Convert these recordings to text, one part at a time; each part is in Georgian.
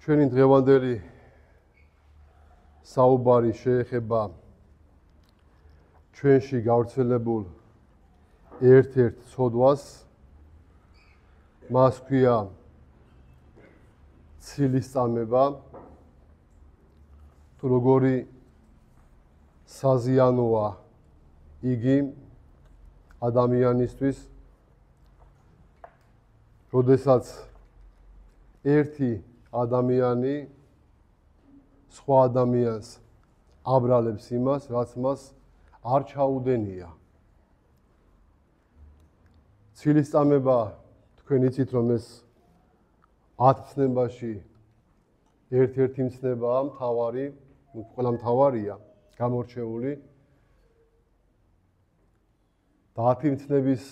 ჩვენი დღევანდელი საუბარი შეეხება ჩვენში გავრცელებულ ერთ-ერთ ცოდვას, მას ქვია ცილის წამება, თუ როგორი საზიანოა იგი ადამიანისთვის, როდესაც ერთი ადამიანი სხვა ადამიანს აბრალებს იმას, რაც მას არ ჩაუდენია. ცილის წამება, თქვენ იცით, რომ ეს 10 ცნებაში ერთ-ერთი მცნებაა მთავარი, ყველა მთავარია გამორჩეული. და 10 მცნების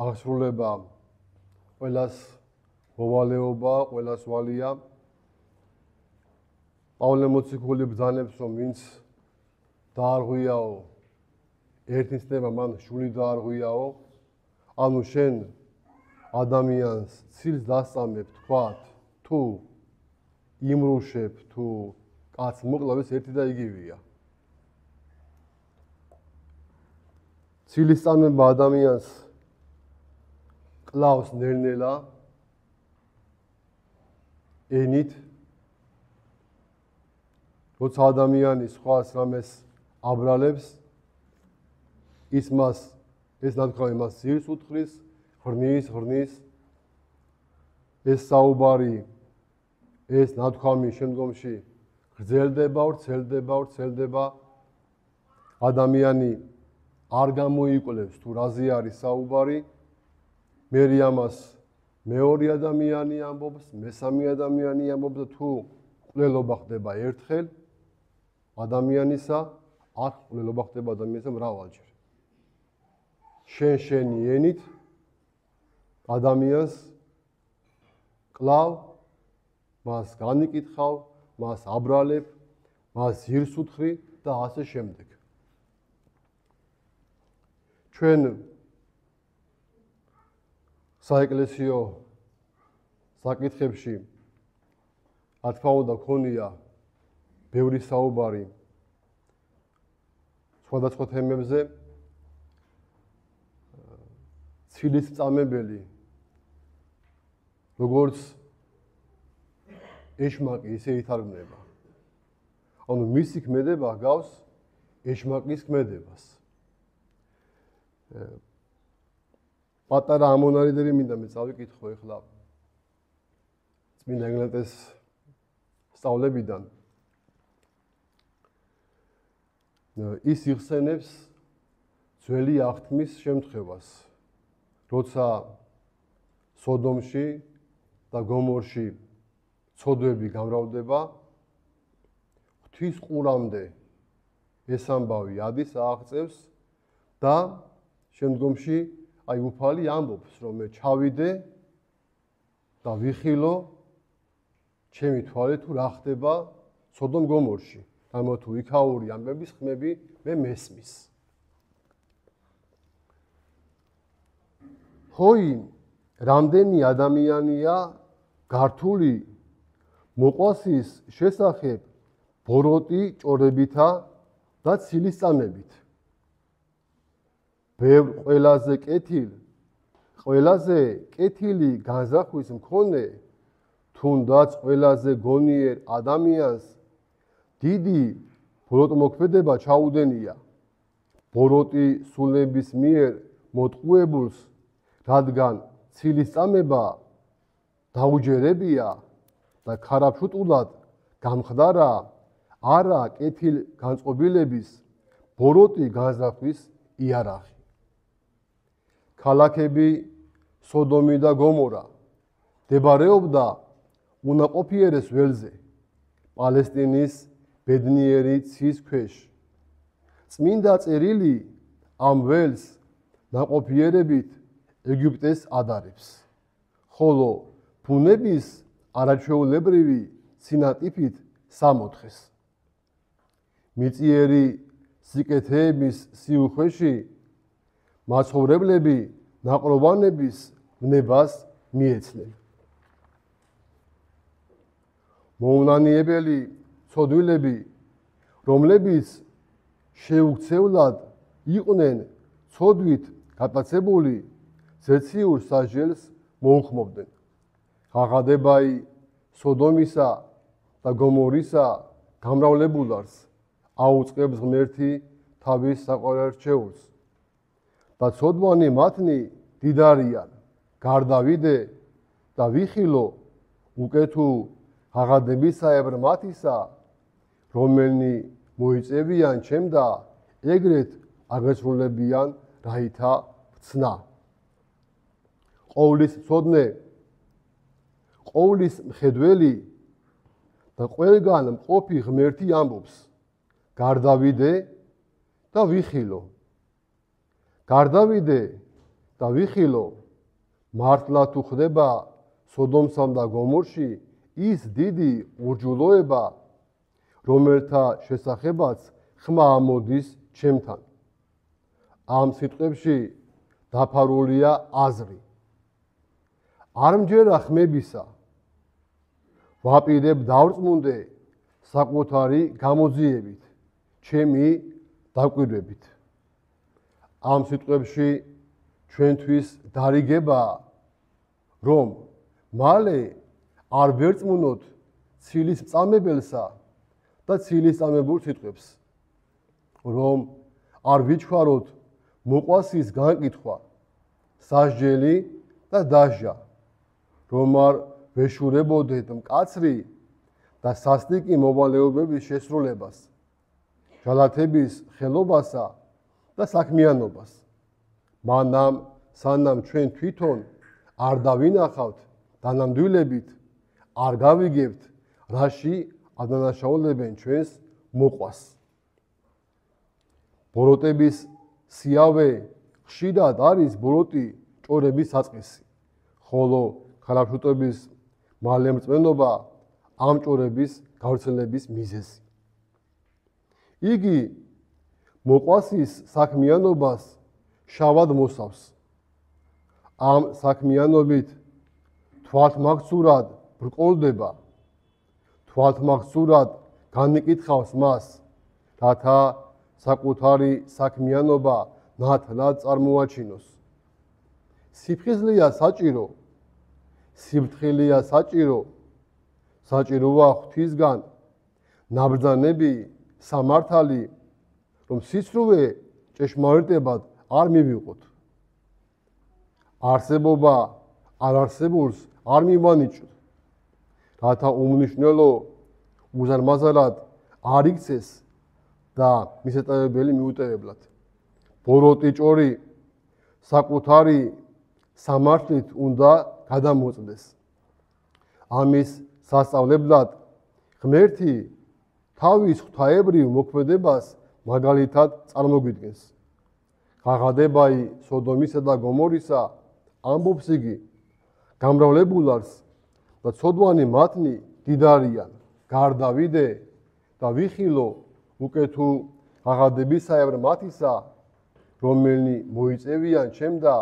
აღსრულება ყველას მოვალეობა, ყველას ვალია. პავლე მოციქული ბრძანებს, რომ ვინც დაარღვიაო, ერთი მცნება მან შული დაარღვიაო, ანუ შენ ადამიანს ცილს დასწამებ, თქვათ, თუ იმრუშებ, თუ კაც მოკლავ, ეს ერთი და იგივეა. ცილის წამება ადამიანს კლავს ნელ-ნელა, ენით, როცა ადამიანი სხვას რამეს აბრალებს, ის ნათქვამი მას ძირს უთხრის, ხრნის, ეს საუბარი, ეს ნათქვამი შემდგომში გრძელდება, ადამიანი არ გამოიკვლევს თუ რაზე არის საუბარი, მერე ამას მეორე ადამიანი ამბობს, მესამე ადამიანი ამბობს და თუ მკვლელობა ხდება ერთხელ ადამიანისა, აქ მკვლელობა ხდება ადამიანისა მრავალჯერ. შენი ენით ადამიანს კლავ, მას განიკითხავ, მას აბრალებ, მას ძირს უთხრი და ასე შემდეგ. ჩვენ საეკლესიო საკითხებში, რა თქმა უნდა, ქონია ბევრი საუბარი სხვადასხვა თემებზე. ცილის წამებელი, როგორც ეშმაკი, ისე ითარგმნება. ანუ მისი ქმედება გავს ეშმაკის ქმედებას. პატარა ამონარიდები მინდა მე წავიკითხო ეხლა წმინდა ეგნატეს სწავლებიდან. ის იხსენებს ძველი აღთქმის შემთხვევას, როცა სოდომში და გომორში ცოდვები გამრავლდება, ღვთის ყურამდე ეს ამბავი ადის, აღწევს და შემდგომში უფალი ამბობს, რომ მე ჩავიდე და ვიხილო ჩემი თვალით თუ რა ხდება სოდომ გომორში. ამიტომ თუ იქაური ამბების ხმები მე მესმის. ხოი რამდენი ადამიანია გართული მოყვასის შესახებ ბოროტი ჭორებითა და ცილის წამებით. ბევრ ყველაზე კეთილი განზრახვის მქონე, თუნდაც ყველაზე გონიერ ადამიანს დიდი ბოროტმოქმედება ჩაუდენია. ბოროტი სულების მიერ მოტყუებულს, რადგან ცილის წამება დაუჯერებია და ქარაფშუტულად გამხდარა არა კეთილ განწყობილების ბოროტი განზრახვის იარაღი. ქალაქები სოდომი და გომორა მდებარეობდა უნაყოფიერეს ველზე, პალესტინის ბედნიერი ცის ქვეშ. წმინდა წერილი ამ ველს ნაყოფიერებით ეგვიპტეს ადარებს, ხოლო ბუნების არაჩვეულებრივი სინატიფით სამოთხეს. მიწიერი სიკეთეების სიუხვეში მაცხოვრებლები ნაყრობანების ვნებას მიეცნენ. მოუნანიებელი ცოდვილები, რომლებიც შეუქცევლად იყვნენ ცოდვით გატაცებული, ზეციურ სასჯელს მოუხმობდნენ. ღაღადებაი სოდომისა და გომორისა გამრავლებულარს აუწყებს ღმერთი თავის საყვარელრჩეულს და ცოდვანი მათნი დიდარიან, გარდავიდე და ვიხილო უკეთუ ღაღადებისაებრ მათისა, რომელნი მოიწევიან ჩემ და ეგრეთ აგეცრულებიან რაითა ვცნა. ყოვლის ცოდნე, ყოვლის მხედველი და ყველგან მყოფი ღმერთი ამბობს, გარდავიდე და ვიხილო. გარდავიდე და ვიხილო, მართლა თუ ხდება სოდომსა და გომორში ის დიდი ურჯულოება, რომელთა შესახებაც ხმა ამოდის ჩემთან. ამ სიტყვებში დაფარულია აზრი. არ მჯერა ხმებისა, ვაპირებ დავრწმუნდე საკუთარი გამოძიებით, ჩემი დაკვირვებით. ამ სიტყვებში ჩვენთვის დარიგებაა, რომ მალე არ ვერწმუნოთ ცილის მწამებელსა და ცილის წამებულ სიტყვებს, რომ არ ვიჩვაროთ მოყვასის განკითხვა, სასჯელი და დასჯა, რომ არ ვეშურებოდეთ მკაცრი და სასტიკი მოვალეობების შესრულებას, ჯალათების ხელობასა და საქმიანობას. მანამ სანამ ჩვენ თვითონ არ დავინახავთ დანამდვილებით, არ გავიგებთ, რაში ადანაშაულებენ ჩვენს მოყვას. ბოროტების სიავე ხშირად არის ბოროტი ჭორების საწყისი, ხოლო ქალაფშუტობის მალემრწმენობა ამ ჭორების გავრცელების მიზეზი. იგი მოყვასის საქმიანობას შავად მოსავს. ამ საქმიანობით თვალთმაგცურად ბრკოლდება, თვალთმაგცურად განიკითხავს მას, რათა საკუთარი საქმიანობა ნათლად წარმოაჩინოს. სიფხიზლეა საჭირო, სიფრთხილეა საჭირო, საჭიროა ღვთისგან ნაბრძანები, სამართალი, რომ სიცრუე ჭეშმარიტებად არ მივიღოთ. არსებობა არარსებულს არ მივანიჭოთ, რათა უმნიშვნელო უზარმაზარად არ იქცეს და მისაწევებელი მიუტევებლად. ბოროტი ჭორი საკუთარი სამართლით უნდა გადამოწდეს. ამის სასწავლებლად ღმერთი თავის ღვთაებრივ მოქმედებას მაგალითად წარმოგვიდგენს. ღაღადებაი სოდომისა და გომორისა ამბობს იგი, გამრავლებულარს და ცოდვანი მათნი დიდარიან, გარდავიდე და ვიხილო უკეთუ ღაღადებისაებრ მათისა, რომელნი მოიწევიან ჩემ და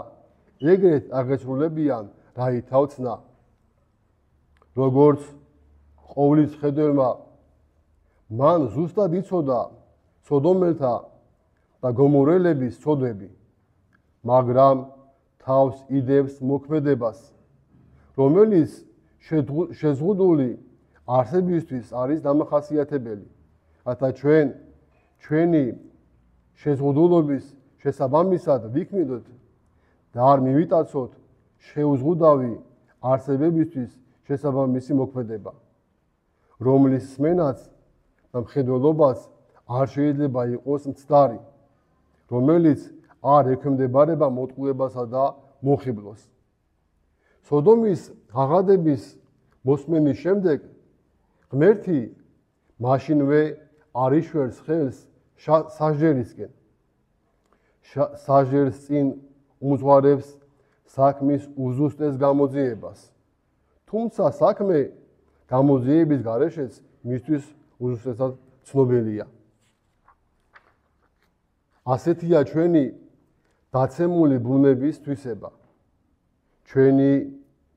ეგრეთ აგეცრულებიან რაითა ვცნა. როგორც ყოვლის მხედველმა მან ზუსტად იცოდა სოდომელთა და გომორელების ცოდვები, მაგრამ თავს იდევს მოქმედებას, რომელიც შეზღუდული არსებისთვის არის დამახასიათებელი, რათა ჩვენი შეზღუდულობის შესაბამისად ვიქმნიდოთ და არ მივიტაცოთ შეუზღუდავი არსებებისთვის შესაბამისი მოქმედება, რომლის სმენაც და მხედველობაც არ შეიძლება იყოს მცდარი, რომელიც არ ექვემდებარება მოტყუებასა და მოხიბლოს. სოდომის ღაღადების მოსმენის შემდეგ ღმერთი მაშინვე არ იშვერს ხელს სასჯელისკენ. სასჯელს წინ უმძღვარებს საქმის უზუსტეს გამოძიებას. თუმცა საქმე გამოძიების გარეშეც მისთვის უზუსტესად ცნობილია. ასეთია ჩვენი დაცემული ბუნების თვისება. ჩვენი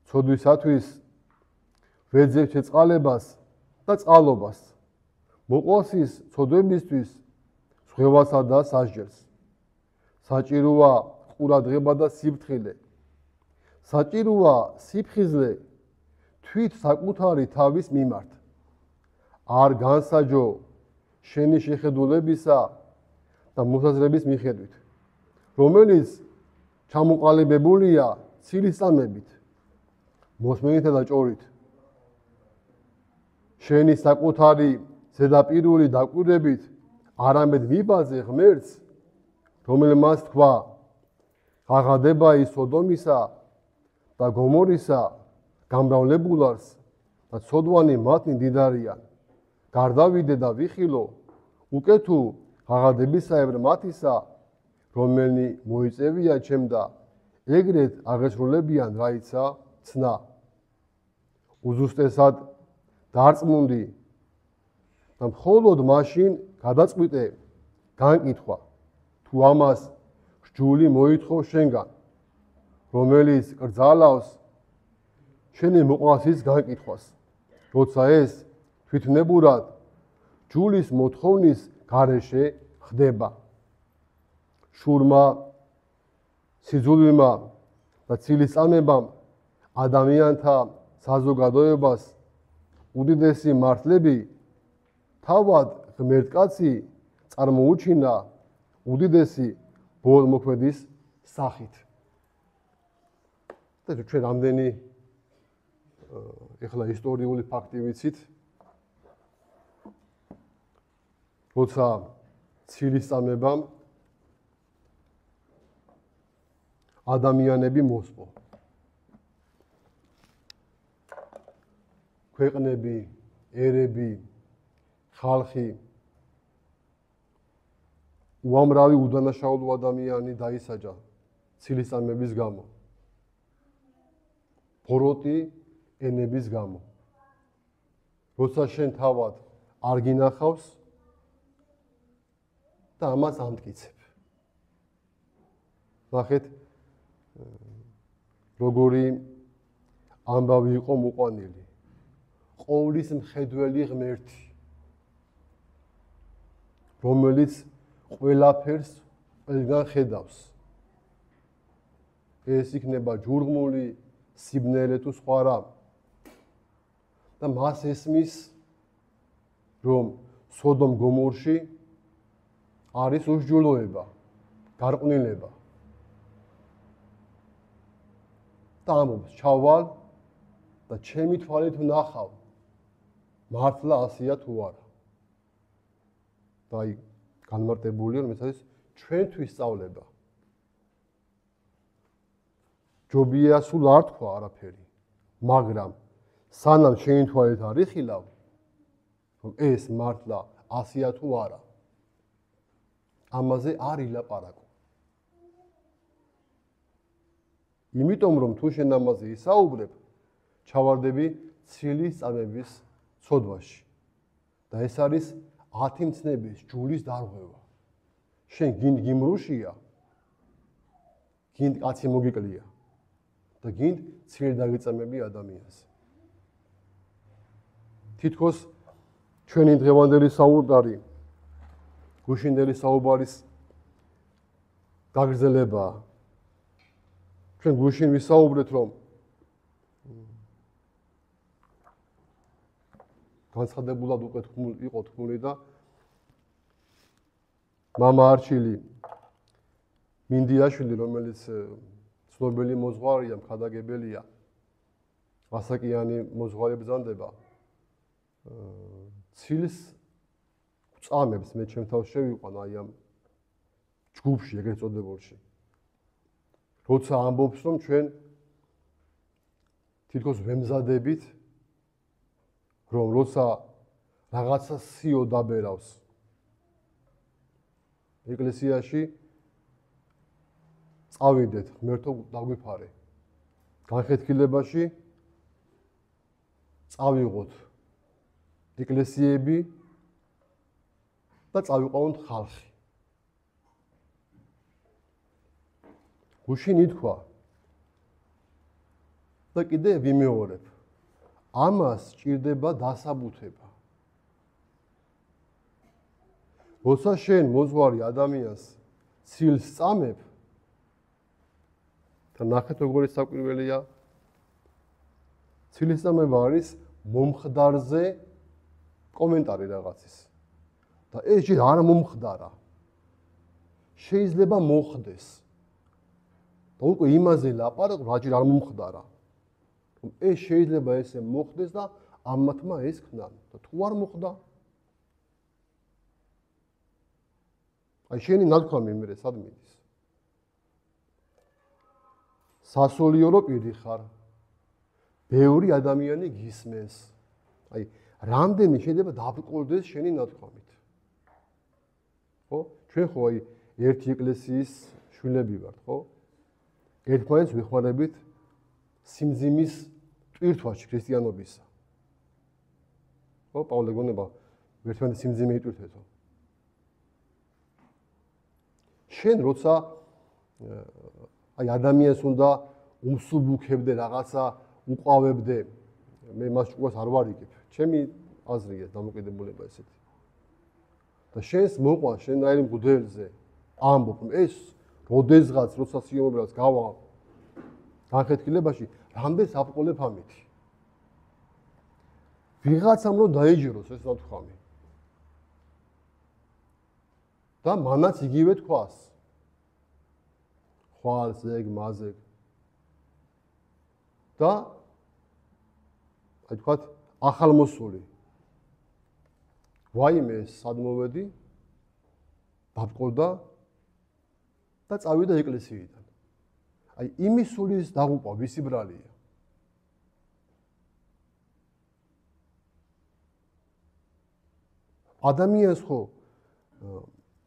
ცოდვისათვის ვეძებთ შეწყალებას და წყალობას. მოყავს ის ცოდვებისთვის ზღვევასა და სასჯელს. საჭიროა ყურადღება და სიფრთხილე. საჭიროა სიფხიზლე თვით საკუთარი თავის მიმართ. არ განსაჯო შენი შეხედულებისა და მოსაზრების მიხედვით, რომელიც ჩამოყალიბებულია ცილისწამებით, მოსმენითა და ჭორით. შენი საკუთარი ზედაპირული დაკვირვებით არამედ მიბაძე ღმერთს, რომელმაც თქვა, ღაღადება ის სოდომისა და გომორისა გამრავლებულარს და ცოდვანი მათნი დიდარიან. გარდავიდე და ვიხილო, უკვე თუ ღაღადებისაებრ მათისა, რომელნი მოიწევია ჩემ და ეგრეთ აღესრულებიან რაიცა ცნა. უზუსტესად დარწმუნდი და მხოლოდ მაშინ გადაწყვიტე განკითხვა, თუ ამას რჯული მოითხოვ შენგან, რომელიც კრძალავს შენი მოყვასის განკითხვას, როცა ეს თვითნებურად ჯულის მოთხოვნის გარეშე ხდება. შურმა, სიძულვილმა და ცილისწამებამ ადამიანთა საზოგადოებას უდიდესი მართლები თავად ღმერთკაცი წარმოუჩინა უდიდესი ბოლმოქმედის სახით. და ჩვენ რამდენი ეხლა ისტორიული ფაქტი ვიცით, როცა ცილისწამებამ ადამიანები მოსპო. ქვეყნები, ერები, ხალხი, უამრავი უდანაშაულო ადამიანი დაისაჯა ცილისწამების გამო. ბოროტი ენების გამო. როცა შენ თავად არ გინახავს და ამას ამტკიცებ. ნახეთ, როგორი ამბავი იყო მოყვანილი. ყოვლის მხედველი ღმერთი, რომელიც ყველაფერს ყველგან ხედავს. ეს იქნება ჯურღმული, სიბნელე თუ სხვა რამ. და მას ესმის, რომ სოდომ გომორში არის უსჯულოება, გარყვნილება. და ამბობს, ჩავალ და ჩემი თვალით ვნახავ, მართლა ასია თუ არა. და აი განმარტებული რომ ეს არის ჩვენთვის სწავლება. ჯობია სულ არ თქვა არაფერი, მაგრამ სანამ შენი თვალით არ იხილავ, რომ ეს მართლა ასია თუ არა, ამაზე არ ილაპარაკო. იმიტომ რომ თუ შენ ამაზე ისაუბრებ, ჩავარდები ცილისწამების ცოდვაში. და ეს არის 10 მცნების ჯულის დარღვევა. შენ გინდ გიმრუშია, გინდ კაცი მოგიკლია და გინდ ცილი დაგიწამები ადამიანს. თითქოს ჩვენი დღევანდელი საუბარი, გუშინდელი საუბარის გაგრძელებაა. ჩვენ გუშინ ვისაუბრეთ, რომ განცხადებულად უკვე იყო თქმული და მამა არჩილი მინდიაშვილი, რომელიც ცნობილი მოძღვარია, მხატაგებელია, ასაკიანი მოძღვარი ბრძანდება, ცილს წამებს მე ჩემ თავს შევიყვან აი ამ ჯგუფში, ეგრეთ წოდებულში. როცა ამბობს, რომ ჩვენ თითქოს ვემზადებით, რომ როცა რაღაცა სიო დაბერავს ეკლესიაში, წავიდეთ, ღმერთო დაგვიფარე. განხეთქილებაში წავიღოთ ეკლესიები და წავიყვანოთ ხალხი. გუშინ ითქვა და კიდე ვიმეორებ. ამას სჭირდება დასაბუთება. როცა შენ მოზღვარი ადამიანს ცილს წამებ და ნახეთ როგორი საკვირველია ცილის წამება არის მომხდარზე კომენტარი რაღაცის და ეს ჯერ არ მომხდარა შეიძლება მოხდეს და უკვე იმაზე ლაპარაკობ რა ჯერ არ მომხდარა ეს შეიძლება ესე მოხდეს და ამათმა ეს ქნან და თუ არ მოხდა აი შენი ნათქვამი მე სად მიდის სასულიერო პირი ხარ ბევრი ადამიანი გისმენს აი რამდენი შეიძლება დაბრკოლდეს შენი ნათქვამით ხო ჩვენ ხო აი ერთი ეკლესიის შვილები ვართ ხო ერთმანეთს ვეხმარებით სიმძიმის ტვირთვაში ქრისტიანობისა ხო პავლე გონება ერთმანეთის სიმძიმე იტვირთეთო შენ როცა აი ადამიანს უნდა უმსუბუქებდე რაღაცა უყავებდე მე მას ჭკუას არ ვარიგებ ჩემი აზრია დამოკიდებულება ესეთი და შენს მოყვა შენაირი მღვდელზე ამბობ ეს როდესღაც როცა სიომრებს გავა განხეთქილებაში რამდენს აპყოლებ ამითი ვიღაცამ რომ დაეჯეროს ეს ნათქვამი და მანაც იგივე თქვას ხვალ ზეგ მაზეგ და აი თქვათ ახალმოსული ვაიმე სად მოვედი დაბყოლდა და წავიდა ეკლესიიდან აი იმის სულის დაღუპვა ვისი ბრალია ადამიანს ხო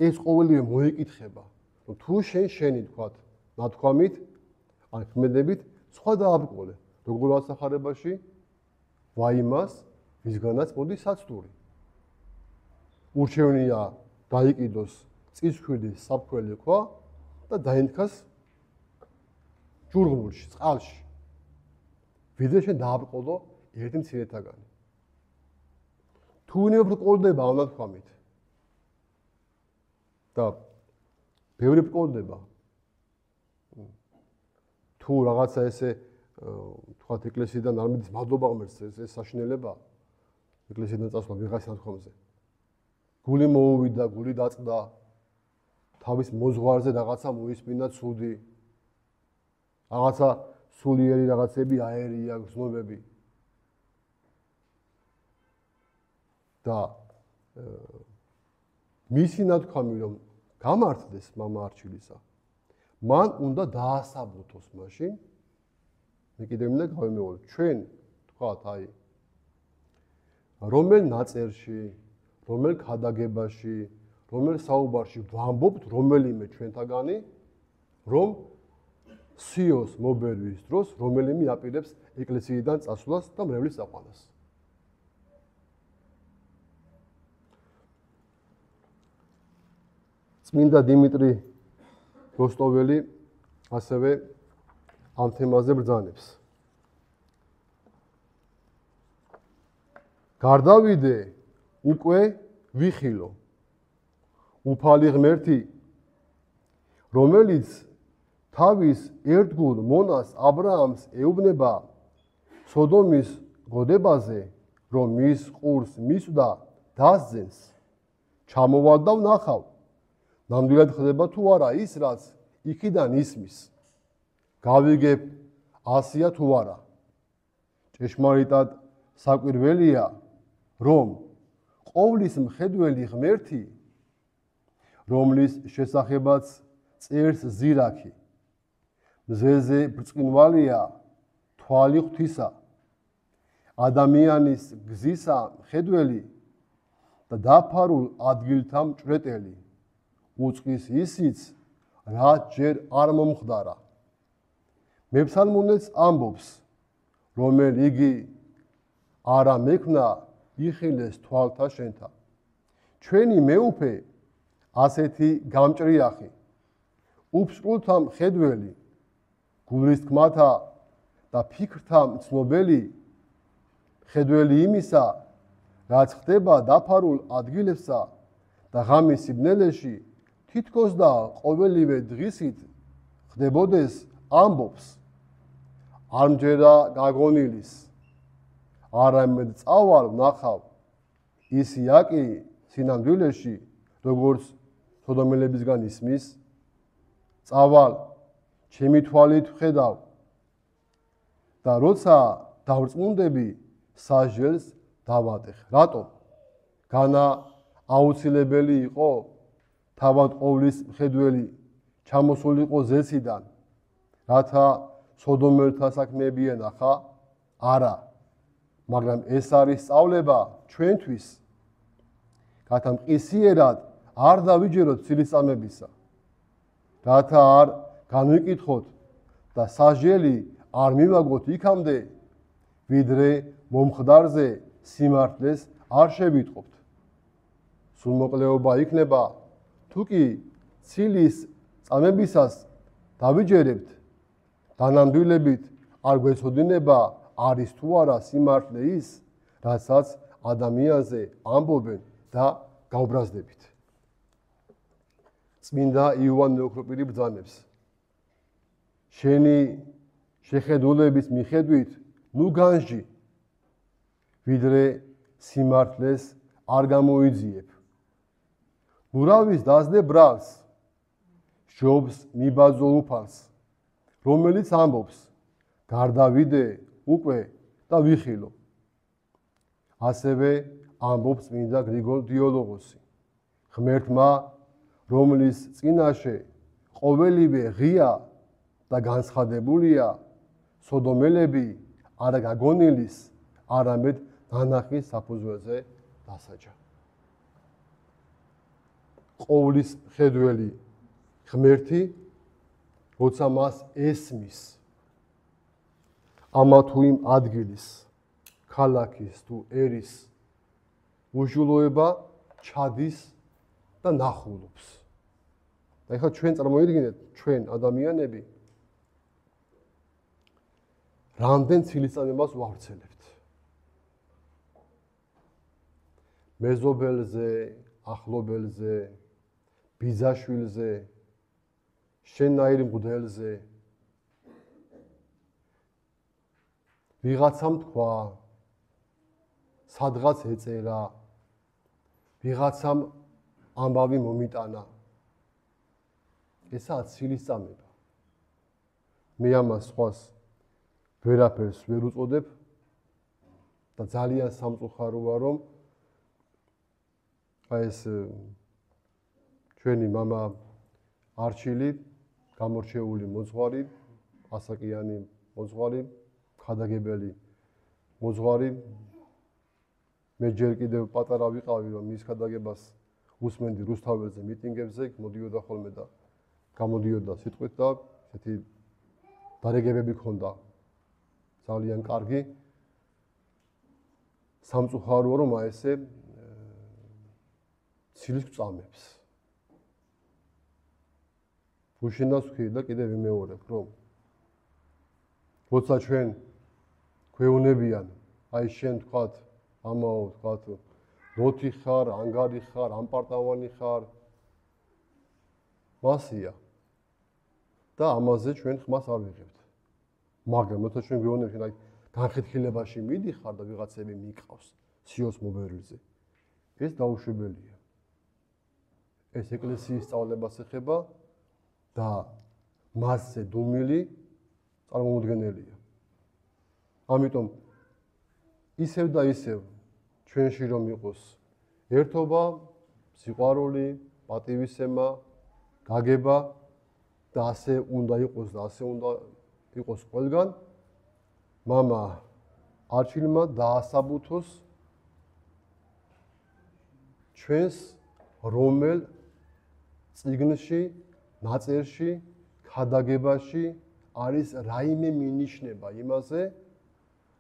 ეს ყოველივე მოეკითხება რომ თუ შენი თქვათ ნათქვამით ან ქმედებით სხვა დააბრკოლე როგორ ასახარებაში ვაიმას ვისგანაც მოდის საცდური ურჩევნია დაიკიდოს წისქვილი საფქველი ქვა და დაინთქას ჯურღნულში წყალში ვიდრე შენ დააბრკოლო ერთი მცირეთაგანი თუ ვინმე ბრკოლდება ამ ნათქვამით და ბევრი ბრკოლდება თუ რაღაცა ესე თქვათ ეკლესიიდან არ მიდის მადლობა ღმერთს ეს საშინელება ეკლესიიდან წასვლა ვიღაც ნათქვამზე გული მოუვიდა გული დაწყდა თავის მოზღვარზე რაღაცა მოისმინა ცუდი რაღაცა სულიერი რაღაცები აერია გზნობები და მისი ნათქვამი რომ გამართდეს მამა არჩილისა მან უნდა დაასაბუთოს მაშინ მე კიდევ მინდა გავიმეორო ჩვენ თქვათ აი რომელ ნაწერში რომელ ქადაგებაში რომელ საუბარში ვამბობთ რომელიმე ჩვენთაგანი რომ სიოს მობერვის დროს რომელიმე აპირებს ეკლესიიდან წასვლას და მრევლის წაყვანას წმინდა დიმიტრი როსტოველი ასევე ამ თემაზე ბრძანებს. გარდავიდე უკვე ვიხილო. უფალი ღმერთი, რომელიც თავის ერთგულ მონას აბრაამს ეუბნება სოდომის გოდებაზე, რომ მის ყურს მისვდა დასძენს, ჩამოვალ და ვნახავ. ნამდვილად ხდება თუ არა ის, რაც იქიდან ისმის. გავიგებ ასია თუ არა. ჭეშმარიტად საკვირველია, რომ ყოვლის მხედველი ღმერთი, რომლის შესახებაც წერს ზირაქი, მზეზე ბრწყინვალია თვალი ღვთისა, ადამიანის გზისა მხედველი და დაფარულ ადგილთა მჭვრეტელი, უწყის ისიც, რაც ჯერ არ მომხდარა. მეფსალმუნეც ამბობს, რომელ იგი არა მექმნა იხილეს თვალთა შენთა. ჩვენი მეუფე ასეთი გამჭრიახი, უფსკულთა მხედველი, გულის თქმათა და ფიქრთა მცნობელი, მხედველი იმისა, რაც ხდება დაფარულ ადგილებსა და ღამის სიბნელეში თითქოს და ყოველივე დღისით ხდებოდეს ამბობს არ მჯერა გაგონილის არამედ წავალ ვნახავ ისიაკი სინამდვილეში როგორც სოდომელებისგან ისმის წავალ ჩემი თვალით ვხედავ და როცა დავრწმუნდები სასჯელს დავატეხ. რატომ? განა აუცილებელი იყო თავად ყოვლის მხედველი ჩამოსულიყო ზეციდან, რათა სოდომელთა საქმეები ენახა? არა. მაგრამ ეს არის სწავლება ჩვენთვის, რათა მყისიერად არ დავიჯეროთ ცილისწამებისა, რათა არ განვიკითხოთ და სასჯელი არ მივაგოთ იქამდე, ვიდრე მომხდარზე სიმართლეს არ შევიტყობთ. სულმოკლეობა იქნება, თუ კი ცილის წამებისას დავიჯერებთ, დანამდვილებით არ გვეცოდინება არის თუ არა სიმართლე ის, რასაც ადამიანზე ამბობენ და გავბრაზდებით. წმინდა იოანე ოქროპირი ბრძანებს. შენი შეხედულების მიხედვით ნუ განსჯი, ვიდრე სიმართლეს არ გამოიძიებ. მურავის დასდე ბრალს, შობს მიბაძო უფალს, რომელიც ამბობს, გარდავიდე უკვე და ვიხილო. ასევე ამბობს წმინდა გრიგოლ დიოლოგოსი. ღმერთმა, რომლის წინაშე ყოველივე ღია და განცხადებულია, სოდომელები არა გაგონილის, არამედ ნანახის საფუძველზე დასაჯა. ყოვლის მხედველი ღმერთი, როცა მას ესმის ამა თუ იმ ადგილის, ქალაქის თუ ერის უშულოება ჩადის და ნახულობს. და ეხლა ჩვენ წარმოიდგინეთ, ჩვენ ადამიანები რამდენ ცილისწამებას ვავრცელებთ. მეზობელზე, ახლობელზე, ბიძაშვილზე, შენაირ მღვდელზე. ვიღაცამ თქვა, სადღაც ეწერა, ვიღაცამ ამბავი მომიტანა. ესაა ცილისწამება. მე ამას სხვას ვერაფერს ვერ უწოდებ და ძალიან სამწუხაროა, რომ ეს ჩვენი მამა არჩილი, გამორჩეული მოძღვარი, ასაკიანი მოძღვარი, ხადაგებელი მოძღვარი. მე ჯერ კიდევ პატარა ვიყავი, რომ მის ხადაგებას უსმენდი რუსთაველზე მიტინგებზე, მოდიოდა ხოლმე და გამოდიოდა სიტყვით და ესეთი დარეგებები ქონდა. ძალიან კარგი. სამწუხაროა, რომ ესე ცილის გვწამებს. უშინავს ვქი და კიდევ ვიმეორებ, რომ როცა ჩვენ გვეუნებიან, აი შენ თქვათ, ამაო თქვათ, ნოთი ხარ, ანგარი ხარ, ამპარტავანი ხარ, მასია. და ამაზე ჩვენ ხმას არ ვიღებთ. მაგრამ როცა ჩვენ გვეუბნებთ, აი განხეთქილებაში მიდიხარ და ვიღაცები მიყავს სიოს მობერულზე, ეს დაუშვებელია. ეს ეკლესიის სწავლებას ეხება და მასზე დუმილი წარმოუდგენელია. ამიტომ ისევ და ისევ ჩვენში რომ იყოს ერთობა, სიყვარული, პატივისცემა, გაგება და ასე უნდა იყოს და ასე უნდა იყოს ყველგან, მამა არჩილმა დაასაბუთოს ჩვენს რომელ წიგნში, ნაწერში, ქადაგებაში არის რაიმე მინიშნება იმაზე,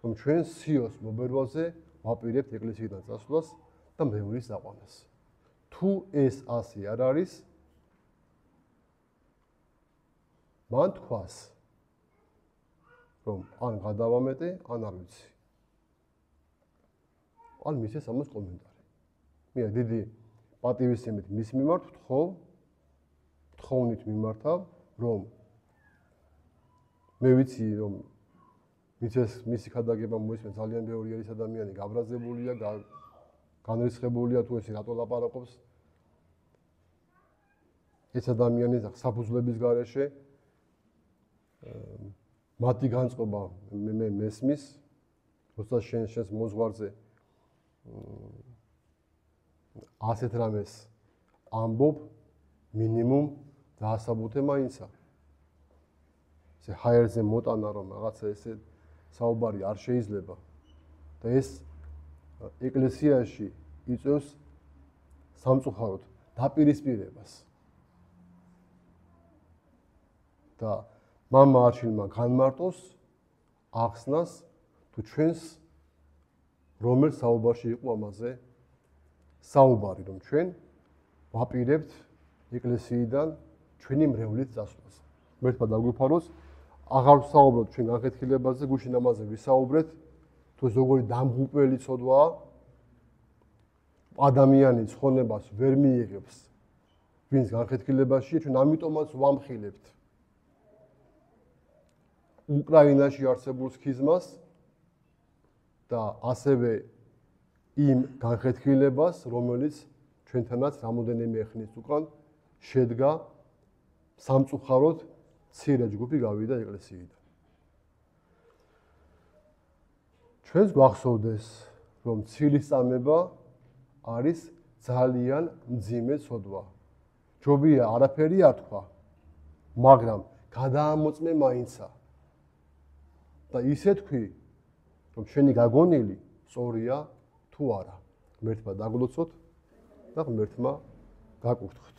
რომ ჩვენ სიოს მობერვალზე ვაპირებთ ეკლესიიდან წასვლას და მრევლის დაყვანას. თუ ეს ასე არ არის, მან თქვას, რომ ან გადავამეტე, ან არ ვიცი. ან მისცეს ამას კომენტარი. მე დიდი პატივისცემით მის მიმართ ვთხოვ, თხოვნით მიმართავ, რომ მე ვიცი, რომ მისი ხადაგება მოისმენ ძალიან ბევრი არის ადამიანი, გაბრაზებულია, განრისხებულია თუ ესე რატო ლაპარაკობს. ეს ადამიანი საფუძვლების გარეშე მათი განწყობა მე მესმის, როცა შენს მოზღვარზე ასეთ რამეს ამბობ, მინიმუმ დაასაბუთე მაინცა. ესე ჰაერზე მოტანა რომ რაღაცა ესე საუბარი არ შეიძლება და ეს ეკლესიაში იწევს სამწუხაროდ დაპირისპირებას. და მამა არჩილმა განმარტოს ახსნას თუ ჩვენს რომელ საუბარში იყო ამაზე საუბარი, რომ ჩვენ ვაპირებთ ეკლესიიდან ჩვენი მრევლით წასვლას. მერტმა დაგვიფაროს, აღარ ვსაუბრობთ ჩვენ განხეთქილებაზე, გუშინ ამაზე ვისაუბრეთ, თუ ზოგიერთი დამღუპველი ცოდვაა, ადამიანი ცხონებას ვერ მიიღებს ვინც განხეთქილებაშია, ჩვენ ამიტომაც ვამხილებთ უკრაინაში არსებულ სქიზმას და ასევე იმ განხეთქილებას, რომელიც ჩვენთანაც რამოდენიმე ხნის უკან შედგა სამწუხაროდ მცირე ჯგუფი გავიდა ეკლესიიდან. ჩვენს გვახსოვდეს, რომ ცილისწამება არის ძალიან მძიმე ცოდვა. ჯობია არაფერი არ თქვა, მაგრამ გადაამოწმე მაინცა. და ისე თქვი, რომ შენი გაგონილი სწორია თუ არა. ღმერთმა დაგლოცოთ და ღმერთმა გაკურთხოთ.